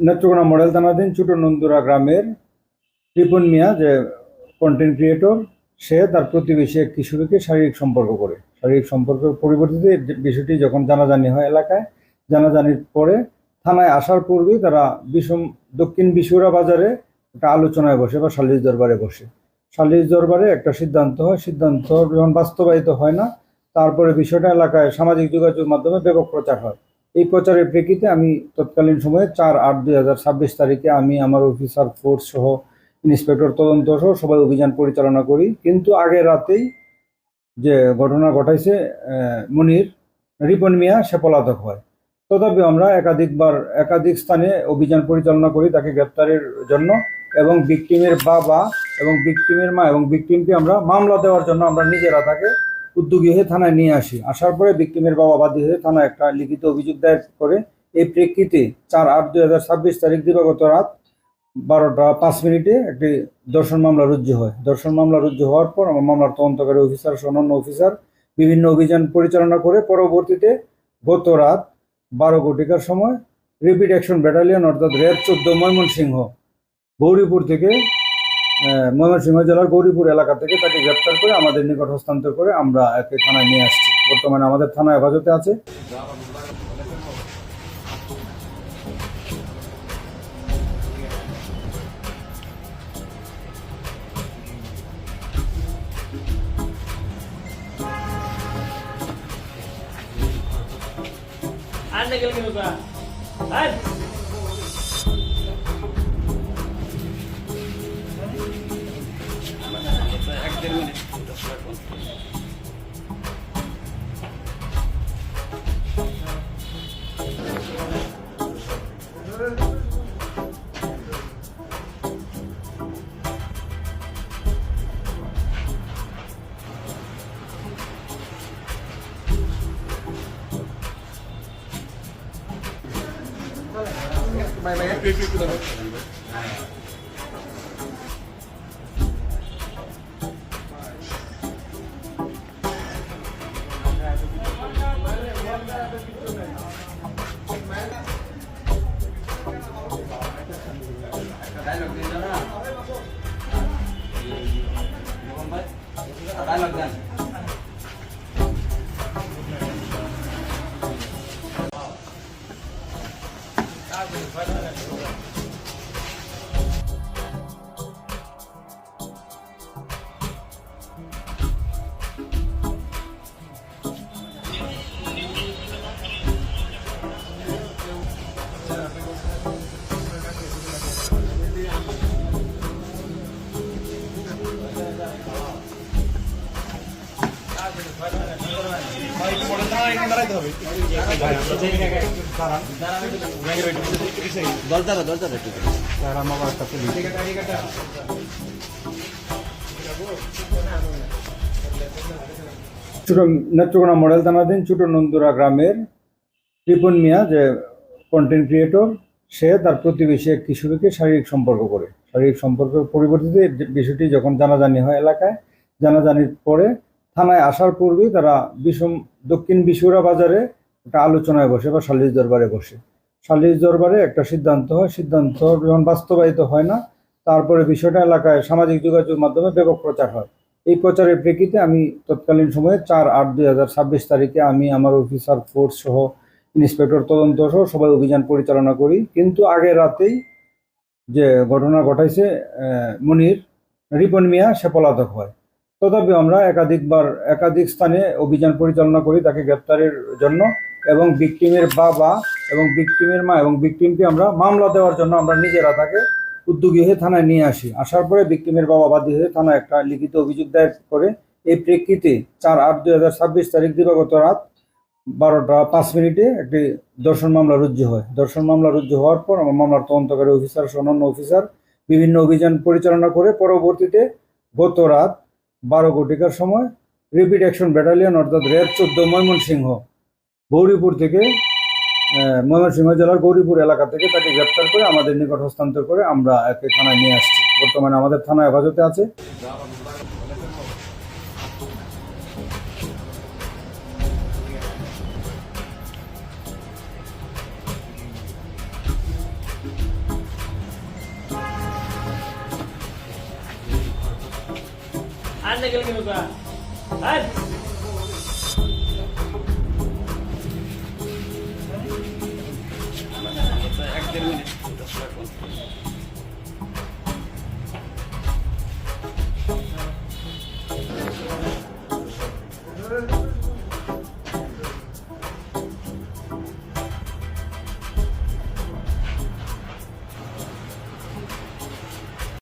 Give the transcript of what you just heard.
Netrokona model থানাধীন ছোট নন্দুরা গ্রামের রিপন মিয়া, যে কন্টেন্ট ক্রিয়েটর, সে তার প্রতিবেশী এক কিশোরীকে শারীরিক সম্পর্ক করে। শারীরিক সম্পর্কের পরিবর্তিতে বিষয়টি যখন জানাজানি হয় এলাকায়, জানাজানির পরে থানায় আসার পূর্বেই তারা দক্ষিণ বিশুরা বাজারে একটা আলোচনায় বসে বা সালিশ দরবারে বসে। সালিশ দরবারে একটা সিদ্ধান্ত হয়। সিদ্ধান্ত যখন বাস্তবায়িত হয় না, তারপরে বিষয়টা এলাকায় সামাজিক যোগাযোগ মাধ্যমে ব্যাপক প্রচার হয়। এই প্রচারের প্রেক্ষিতে আমি তৎকালীন সময়ে 4/8/2026 তারিখে আমি আমার অফিসার ফোর্স সহ ইন্সপেক্টর তদন্ত সহ সবাই অভিযান পরিচালনা করি। কিন্তু আগের রাতেই যে ঘটনা ঘটাইছে মনির রিপন মিয়া, সে পলাতক হয়। তথাপি আমরা একাধিক স্থানে অভিযান পরিচালনা করি তাকে গ্রেপ্তারের জন্য, এবং ভিকটিমের বাবা এবং ভিকটিমের মা এবং ভিকটিমকে আমরা মামলা দেওয়ার জন্য আমরা নিজেরা তাকে উদ্যোগী হয়ে থানায় নিয়ে আসি। আসার পরে ভিকটিমের বাবা বাদী হয়ে থানায় একটা লিখিত অভিযোগ দায়ের করে। এই প্রেক্ষিতে 4/8/2026 তারিখ দিবাগত রাত 12টা 5 মিনিটে একটি ধর্ষণ মামলা রুজু হয়। ধর্ষণ মামলা রুজু হওয়ার পর আমার মামলার তদন্তকারী অফিসার অন্যান্য অফিসার বিভিন্ন অভিযান পরিচালনা করে পরবর্তীতে গত রাত 12 ঘটিকার সময় রিপিট অ্যাকশন ব্যাটালিয়ন অর্থাৎ র্যাব 14 ময়মনসিংহ গৌরীপুর থেকে ময়মনসিংহ জেলার গৌরীপুর এলাকা থেকে তাকে গ্রেপ্তার করে আমাদের নিকট হস্তান্তর করে আমরা একে থানায় নিয়ে আসছি। বর্তমানে আমাদের থানায় হেফাজতে আছে। নেত্রকোনা মডেল থানাধীন ছোট নন্দুরা গ্রামের রিপন মিয়া, যে কন্টেন্ট ক্রিয়েটর, সে তার প্রতিবেশী এক কিশোরীকে শারীরিক সম্পর্ক করে। শারীরিক সম্পর্কের পরিবর্তিতে বিষয়টি যখন জানাজানি হয় এলাকায়, জানাজানির পরে থানায় আসার পূর্বেই তারা দক্ষিণ বিশুরা বাজারে একটা আলোচনায় বসে বা সালিশ দরবারে বসে। সালিশ দরবারে একটা সিদ্ধান্ত হয়। সিদ্ধান্ত যখন বাস্তবায়িত হয় না, তারপরে বিষয়টা এলাকায় সামাজিক যোগাযোগ মাধ্যমে ব্যাপক প্রচার হয়। এই প্রচারের প্রেক্ষিতে আমি তৎকালীন সময়ে 4/8/2026 তারিখে আমি আমার অফিসার ফোর্স সহ ইন্সপেক্টর তদন্ত সহ সবাই অভিযান পরিচালনা করি। কিন্তু আগের রাতেই যে ঘটনা ঘটাইছে মনির রিপন মিয়া, সে পলাতক হয়। তথাপি আমরা একাধিক স্থানে অভিযান পরিচালনা করি তাকে গ্রেপ্তারের জন্য, এবং ভিকটিমের বাবা এবং ভিকটিমের মা এবং ভিকটিমকে আমরা মামলা দেওয়ার জন্য আমরা নিজেরা তাকে উদ্যোগী হয়ে থানায় নিয়ে আসি। আসার পরে ভিকটিমের বাবা বাদী হয়ে থানায় একটা লিখিত অভিযোগ দায়ের করে। এই প্রেক্ষিতে 4/8/2026 তারিখ দিবাগত রাত 12টা 5 মিনিটে একটি ধর্ষণ মামলা রুজু হয়। ধর্ষণ মামলা রুজু হওয়ার পর আমার মামলার তদন্তকারী অফিসার সহ অন্যান্য অফিসার বিভিন্ন অভিযান পরিচালনা করে পরবর্তীতে গত রাত 12 ঘটিকার সময় রিপিট অ্যাকশন ব্যাটালিয়ন অর্থাৎ র্যাব 14 ময়মনসিংহ গৌরীপুর থেকে ময়মনসিংহ জেলার গৌরীপুর এলাকা থেকে তাকে গ্রেপ্তার করে আমাদের নিকট হস্তান্তর করে আমরা একে থানায় নিয়ে আসছি। বর্তমানে আমাদের থানায় হেফাজতে আছে। Anda que lo que ¡ay! Good.